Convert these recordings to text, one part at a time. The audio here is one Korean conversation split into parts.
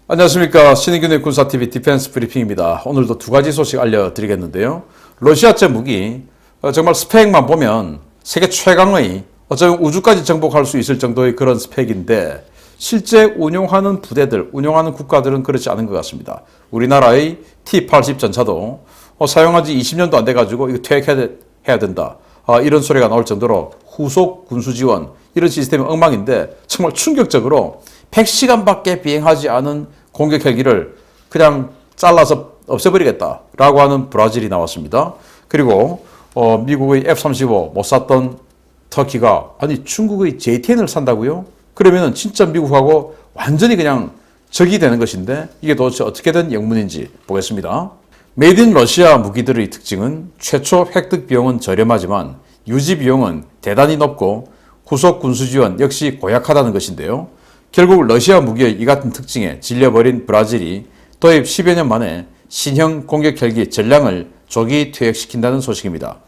안녕하십니까. 신인균의 군사TV 디펜스 브리핑입니다. 오늘도 두 가지 소식 알려드리겠는데요. 러시아제 무기, 정말 스펙만 보면 세계 최강의 어쩌면 우주까지 정복할 수 있을 정도의 그런 스펙인데 실제 운용하는 부대들, 운용하는 국가들은 그렇지 않은 것 같습니다. 우리나라의 T-80 전차도 사용한 지 20년도 안 돼가지고 이거 퇴役해야 된다. 이런 소리가 나올 정도로 후속 군수 지원, 이런 시스템이 엉망인데 정말 충격적으로 100시간밖에 비행하지 않은 공격 헬기를 그냥 잘라서 없애버리겠다라고 하는 브라질이 나왔습니다. 그리고 미국의 F-35 못 샀던 터키가 아니 중국의 JT-10을 산다고요? 그러면 진짜 미국하고 완전히 그냥 적이 되는 것인데 이게 도대체 어떻게 된 영문인지 보겠습니다. 메이드 인 러시아 무기들의 특징은 최초 획득 비용은 저렴하지만 유지 비용은 대단히 높고 후속 군수 지원 역시 고약하다는 것인데요. 결국 러시아 무기의 이 같은 특징에 질려버린 브라질이 도입 10여 년 만에 신형 공격 헬기 전량을 조기 퇴역시킨다는 소식입니다.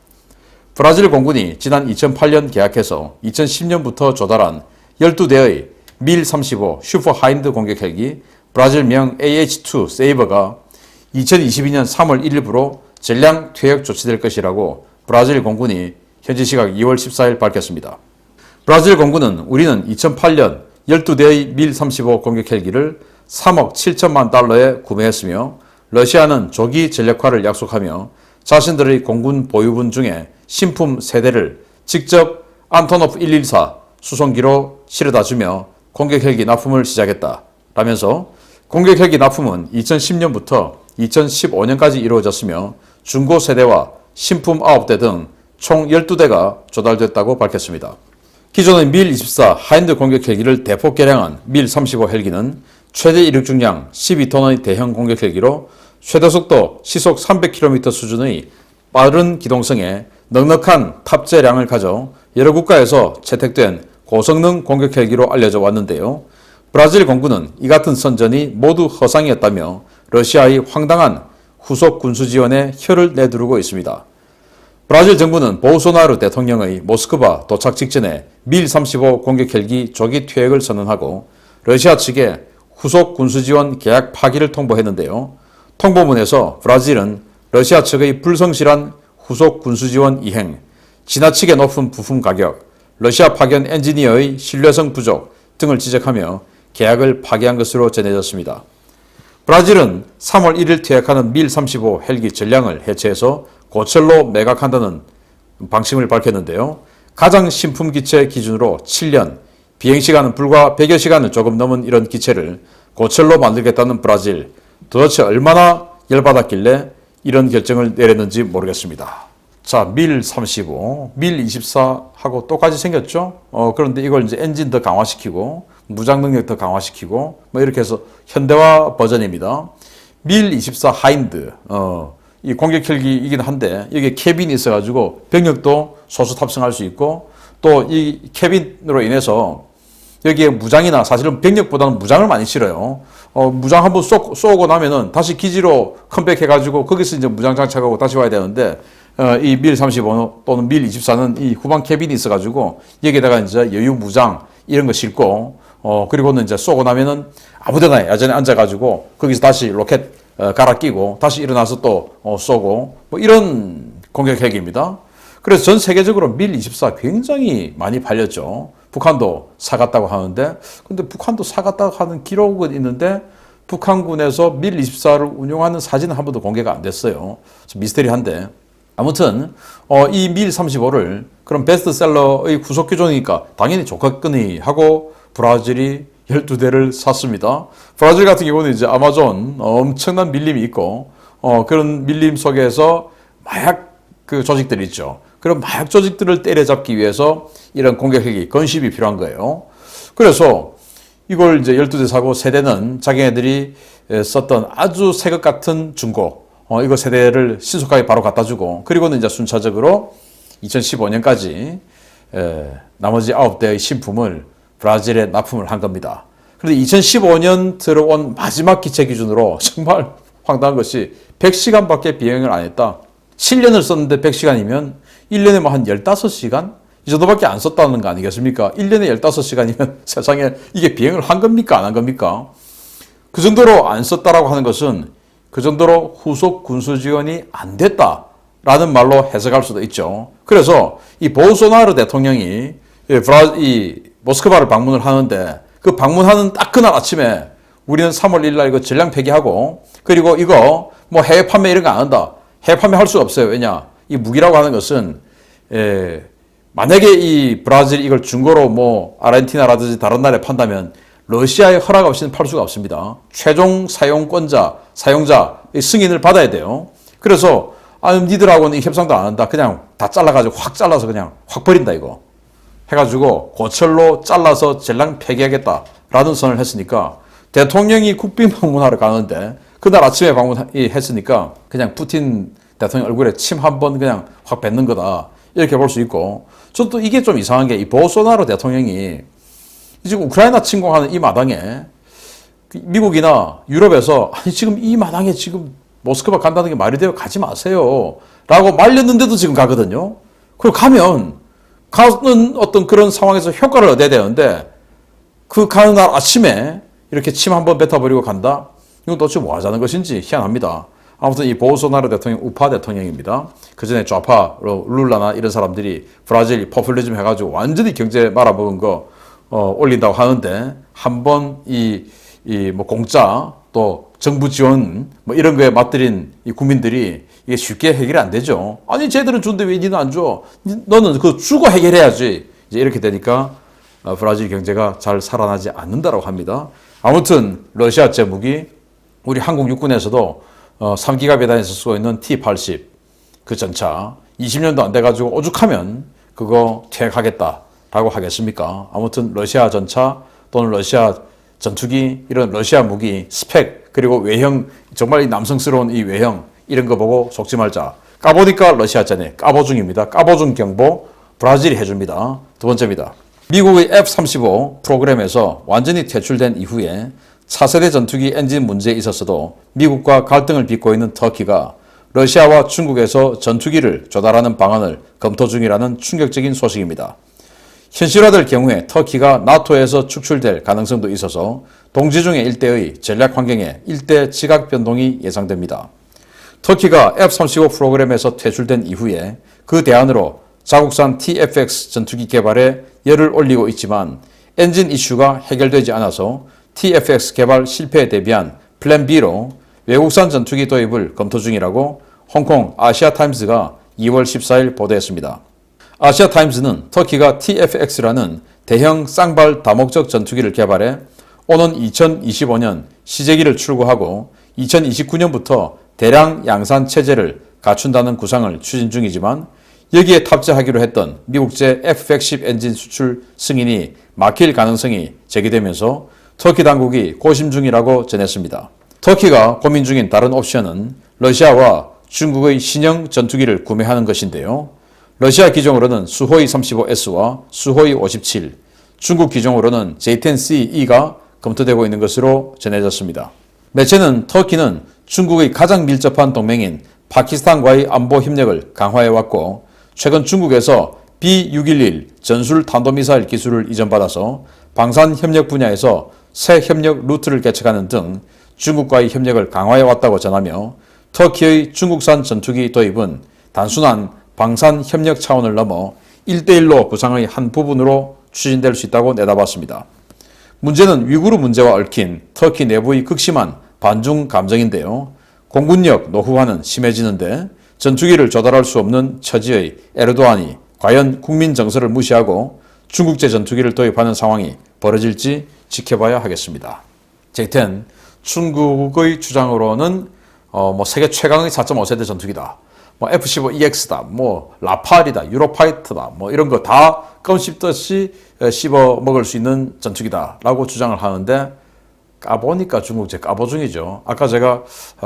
브라질 공군이 지난 2008년 계약해서 2010년부터 조달한 12대의 밀-35 슈퍼 하인드 공격 헬기 브라질명 AH-2 세이버가 2022년 3월 1일부로 전량 퇴역 조치될 것이라고 브라질 공군이 현지 시각 2월 14일 밝혔습니다. 브라질 공군은 우리는 2008년 12대의 밀-35 공격 헬기를 3억 7천만 달러에 구매했으며 러시아는 조기 전력화를 약속하며 자신들의 공군 보유분 중에 신품 세대를 직접 안토노프 114 수송기로 실어다 주며 공격 헬기 납품을 시작했다 라면서 공격 헬기 납품은 2010년부터 2015년까지 이루어졌으며 중고 세대와 신품 9대 등 총 12대가 조달됐다고 밝혔습니다. 기존의 밀-24 하인드 공격 헬기를 대폭 개량한 밀-35 헬기는 최대 이륙 중량 12톤의 대형 공격 헬기로 최대 속도 시속 300km 수준의 빠른 기동성에 넉넉한 탑재량을 가져 여러 국가에서 채택된 고성능 공격 헬기로 알려져 왔는데요. 브라질 공군은 이 같은 선전이 모두 허상이었다며 러시아의 황당한 후속 군수 지원에 혀를 내두르고 있습니다. 브라질 정부는 보우소나루 대통령의 모스크바 도착 직전에 밀-35 공격 헬기 조기 퇴역을 선언하고 러시아 측에 후속 군수 지원 계약 파기를 통보했는데요. 통보문에서 브라질은 러시아 측의 불성실한 후속 군수 지원 이행, 지나치게 높은 부품 가격, 러시아 파견 엔지니어의 신뢰성 부족 등을 지적하며 계약을 파기한 것으로 전해졌습니다. 브라질은 3월 1일 퇴역하는 밀-35 헬기 전량을 해체해서 고철로 매각한다는 방침을 밝혔는데요. 가장 신품 기체 기준으로 7년, 비행시간은 불과 100여 시간을 조금 넘은 이런 기체를 고철로 만들겠다는 브라질, 도대체 얼마나 열받았길래 이런 결정을 내렸는지 모르겠습니다. 자, 밀-35, 밀-24하고 똑같이 생겼죠? 그런데 이걸 이제 엔진 더 강화시키고, 무장 능력 더 강화시키고, 이렇게 해서 현대화 버전입니다. 밀-24 하인드, 이 공격 헬기이긴 한데, 여기에 캐빈이 있어가지고, 병력도 소수 탑승할 수 있고, 또 이 캐빈으로 인해서, 여기에 무장이나 사실은 병력보다는 무장을 많이 실어요. 무장 한번 쏘고 나면은 다시 기지로 컴백해가지고, 거기서 이제 무장 장착하고 다시 와야 되는데, 이 밀-35 또는 밀-24는 이 후방 캐빈이 있어가지고 여기에다가 이제 여유 무장 이런 거 싣고 그리고는 이제 쏘고 나면은 아무데나 야전에 앉아가지고 거기서 다시 로켓 갈아 끼고 다시 일어나서 또 쏘고 뭐 이런 공격 헬기입니다. 그래서 전 세계적으로 밀-24 굉장히 많이 팔렸죠. 북한도 사갔다고 하는데 근데 북한도 사갔다고 하는 기록은 있는데 북한군에서 밀-24를 운용하는 사진은 한 번도 공개가 안 됐어요. 미스테리한데 아무튼 이 밀-35를 그런 베스트셀러의 후속 기종이니까 당연히 좋겠거니 하고 브라질이 12대를 샀습니다. 브라질 같은 경우는 이제 아마존 엄청난 밀림이 있고 그런 밀림 속에서 마약 그 조직들이 있죠. 그런 마약 조직들을 때려잡기 위해서 이런 공격헬기 건십이 필요한 거예요. 그래서 이걸 이제 12대 사고 세대는 자기네들이 썼던 아주 새것 같은 중고 이거 세대를 신속하게 바로 갖다 주고, 그리고는 이제 순차적으로 2015년까지 나머지 9대의 신품을 브라질에 납품을 한 겁니다. 그런데 2015년 들어온 마지막 기체 기준으로 정말 황당한 것이 100시간밖에 비행을 안 했다. 7년을 썼는데 100시간이면 1년에 뭐 한 15시간? 이 정도밖에 안 썼다는 거 아니겠습니까? 1년에 15시간이면 세상에 이게 비행을 한 겁니까? 안 한 겁니까? 그 정도로 안 썼다라고 하는 것은 그 정도로 후속 군수 지원이 안 됐다라는 말로 해석할 수도 있죠. 그래서 이 보소나르 대통령이 이 모스크바를 방문을 하는데 그 방문하는 딱 그날 아침에 우리는 3월 1일 날 이거 전량 폐기하고 그리고 이거 뭐 해외 판매 이런 거 안 한다. 해외 판매 할 수 없어요. 왜냐? 이 무기라고 하는 것은 만약에 이 브라질 이걸 중고로 뭐 아르헨티나라든지 다른 나라에 판다면 러시아의 허락 없이는 팔 수가 없습니다. 최종 사용자 승인을 받아야 돼요. 그래서 니들하고는 협상도 안 한다. 그냥 다 잘라가지고 확 잘라서 그냥 확 버린다 이거. 해가지고 고철로 잘라서 전량 폐기하겠다라는 선을 했으니까 대통령이 국빈 방문하러 가는데 그날 아침에 방문했으니까 그냥 푸틴 대통령 얼굴에 침 한 번 그냥 확 뱉는 거다. 이렇게 볼 수 있고 저도 이게 좀 이상한 게 이 보소나루 대통령이 지금 우크라이나 침공하는 이 마당에 미국이나 유럽에서 아니 지금 이 마당에 지금 모스크바 간다는 게 말이 돼요. 가지 마세요. 라고 말렸는데도 지금 가거든요. 그리고 가는 어떤 그런 상황에서 효과를 얻어야 되는데 그 가는 날 아침에 이렇게 침 한번 뱉어버리고 간다? 이건 도대체 뭐 하자는 것인지 희한합니다. 아무튼 이 보소나루 대통령 우파 대통령입니다. 그 전에 좌파로 룰라나 이런 사람들이 브라질 포퓰리즘 해가지고 완전히 경제 말아먹은 거 올린다고 하는데 한번 뭐 공짜 또 정부 지원 뭐 이런 거에 맞들인 이 국민들이 이게 쉽게 해결이 안 되죠. 아니 쟤들은 준대 왜 니는 안 줘? 너는 그거 주고 해결해야지. 이제 이렇게 되니까 브라질 경제가 잘 살아나지 않는다라고 합니다. 아무튼 러시아제 무기 우리 한국 육군에서도 3기가 배단에서 쓰고 있는 T-80 그 전차 20년도 안 돼가지고 오죽하면 그거 퇴역하겠다라고 하겠습니까? 아무튼 러시아 전차 또는 러시아 전투기 이런 러시아 무기 스펙 그리고 외형 정말 남성스러운 이 외형 이런 거 보고 속지 말자. 까보니까 러시아잖아요. 까보중입니다. 까보중 경보 브라질이 해줍니다. 두 번째입니다. 미국의 F-35 프로그램에서 완전히 퇴출된 이후에 차세대 전투기 엔진 문제에 있었어도 미국과 갈등을 빚고 있는 터키가 러시아와 중국에서 전투기를 조달하는 방안을 검토 중이라는 충격적인 소식입니다. 현실화될 경우에 터키가 나토에서 축출될 가능성도 있어서 동지중해 일대의 전략 환경에 일대 지각 변동이 예상됩니다. 터키가 F-35 프로그램에서 퇴출된 이후에 그 대안으로 자국산 TFX 전투기 개발에 열을 올리고 있지만 엔진 이슈가 해결되지 않아서 TFX 개발 실패에 대비한 플랜 B로 외국산 전투기 도입을 검토 중이라고 홍콩 아시아타임스가 2월 14일 보도했습니다. 아시아타임스는 터키가 TFX라는 대형 쌍발 다목적 전투기를 개발해 오는 2025년 시제기를 출고하고 2029년부터 대량 양산 체제를 갖춘다는 구상을 추진 중이지만 여기에 탑재하기로 했던 미국제 F-110 엔진 수출 승인이 막힐 가능성이 제기되면서 터키 당국이 고심 중이라고 전했습니다. 터키가 고민 중인 다른 옵션은 러시아와 중국의 신형 전투기를 구매하는 것인데요. 러시아 기종으로는 수호이 35S와 수호이 57, 중국 기종으로는 J-10C-E가 검토되고 있는 것으로 전해졌습니다. 매체는 터키는 중국의 가장 밀접한 동맹인 파키스탄과의 안보 협력을 강화해왔고 최근 중국에서 B611 전술 탄도미사일 기술을 이전받아서 방산 협력 분야에서 새 협력 루트를 개척하는 등 중국과의 협력을 강화해왔다고 전하며 터키의 중국산 전투기 도입은 단순한 방산 협력 차원을 넘어 1대1로 구상의 한 부분으로 추진될 수 있다고 내다봤습니다. 문제는 위구르 문제와 얽힌 터키 내부의 극심한 반중 감정인데요. 공군력 노후화는 심해지는데 전투기를 조달할 수 없는 처지의 에르도안이 과연 국민 정서를 무시하고 중국제 전투기를 도입하는 상황이 벌어질지 지켜봐야 하겠습니다. J-10 중국의 주장으로는 세계 최강의 4.5세대 전투기다. F-15EX다. 라팔이다. 유로파이터다. 이런 거 다 껌 씹듯이 씹어 먹을 수 있는 전투기다라고 주장을 하는데 까보니까 중국제 까보중이죠. 아까 제가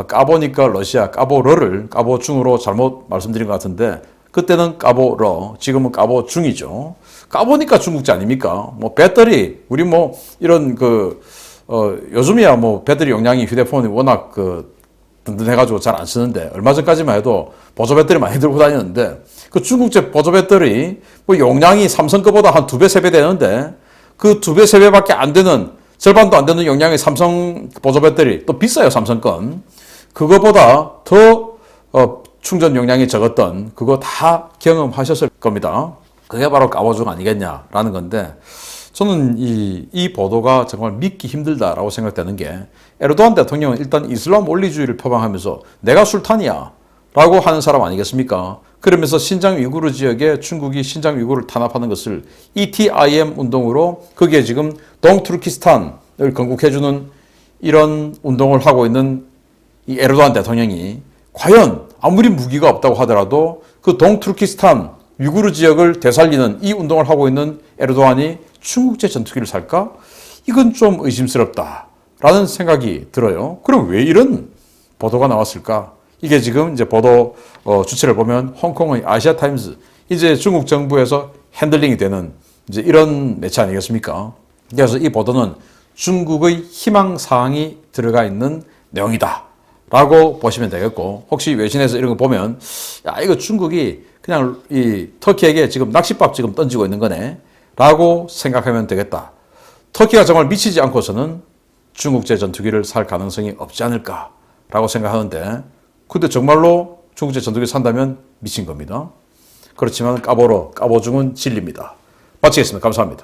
까보니까 러시아 까보러를 까보중으로 잘못 말씀드린 것 같은데 그때는 까보러, 지금은 까보중이죠. 까보니까 중국제 아닙니까? 배터리, 우리 이런 요즘이야 배터리 용량이 휴대폰이 워낙 든든해가지고 잘 안 쓰는데 얼마 전까지만 해도 보조 배터리 많이 들고 다녔는데 그 중국제 보조 배터리 용량이 삼성 거보다 한 2배, 3배 되는데 그 2배, 3배밖에 안 되는 절반도 안 되는 용량의 삼성 보조 배터리, 또 비싸요, 삼성 건. 그거보다 더 충전 용량이 적었던 그거 다 경험하셨을 겁니다. 그게 바로 까보중 아니겠냐라는 건데, 저는 이 보도가 정말 믿기 힘들다라고 생각되는 게, 에르도안 대통령은 일단 이슬람 원리주의를 표방하면서 내가 술탄이야 라고 하는 사람 아니겠습니까? 그러면서 신장 위구르 지역에 중국이 신장 위구르를 탄압하는 것을 ETIM 운동으로, 거기에 지금 동투르키스탄을 건국해주는 이런 운동을 하고 있는 이 에르도안 대통령이 과연 아무리 무기가 없다고 하더라도 그 동투르키스탄 위구르 지역을 되살리는 이 운동을 하고 있는 에르도안이 중국제 전투기를 살까? 이건 좀 의심스럽다라는 생각이 들어요. 그럼 왜 이런 보도가 나왔을까? 이게 지금 이제 보도 주체를 보면 홍콩의 아시아타임즈, 이제 중국 정부에서 핸들링이 되는 이제 이런 매체 아니겠습니까? 그래서 이 보도는 중국의 희망 사항이 들어가 있는 내용이다 라고 보시면 되겠고, 혹시 외신에서 이런 거 보면 야, 이거 중국이 그냥 이 터키에게 지금 낚싯밥 지금 던지고 있는 거네 라고 생각하면 되겠다. 터키가 정말 미치지 않고서는 중국제 전투기를 살 가능성이 없지 않을까 라고 생각하는데, 근데 정말로 중국제 전투기 산다면 미친 겁니다. 그렇지만 까보중은 진리입니다. 마치겠습니다. 감사합니다.